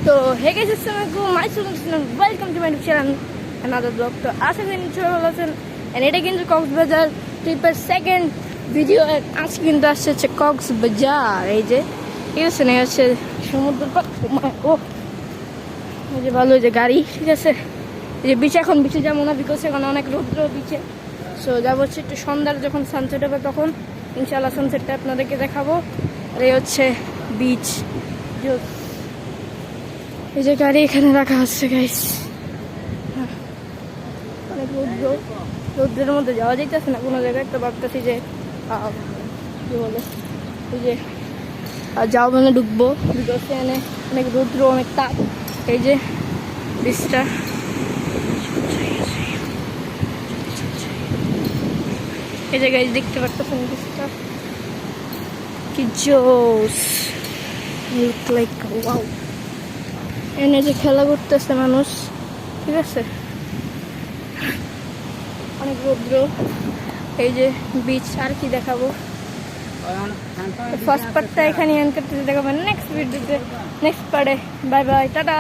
তো hey guys, আসসালামু আলাইকুম, welcome to my channel another blog. তো আশা করি নিশ্চয়ই ভালো আছেন। এন্ড এটা কিন্তু কক্সবাজার ট্রিপের সেকেন্ড ভিডিও। আজকে কিন্তু আসছে হচ্ছে কক্সবাজার। এই যে ঠিক আছে, না হচ্ছে সমুদ্র পার। ও এই যে ভালো যে গাড়ি, ঠিক আছে। এই যে বিচে, এখন বিচে যাবো না, বিকজ এখন অনেক রৌদ্র বিচে। সো যাবো হচ্ছে একটু সন্ধ্যার যখন সানসেট হবে তখন ইনশাআল্লাহ সানসেটটা আপনাদেরকে দেখাবো। আর এই হচ্ছে বিচ। এই যে গাড়ি এখানে রাখা হচ্ছে গাইস। অনেক রৌদ্রের মধ্যে যাওয়া যাইতেছে না কোনো জায়গায়। তো ভাবতেছি যে কি বলে, এই যে যাও মানে ঢুকবো, বিকজ এখানে অনেক রৌদ্র, অনেক তাপ। এই যে বিচটা, এই যে গাইস দেখতে পারতেছেন বিচটা কি জোস, লুক লাইক ওয়াও। এনে যে খেলা করতেছে মানুষ, ঠিক আছে, অনেক রৌদ্র। এই যে বিচ, আর কি দেখাবো। ফার্স্ট পার্টটা এখানে এন্ড করতে দেখাবো নেক্সট ভিডিওতে, নেক্সট পার্টে। Bye bye, tata.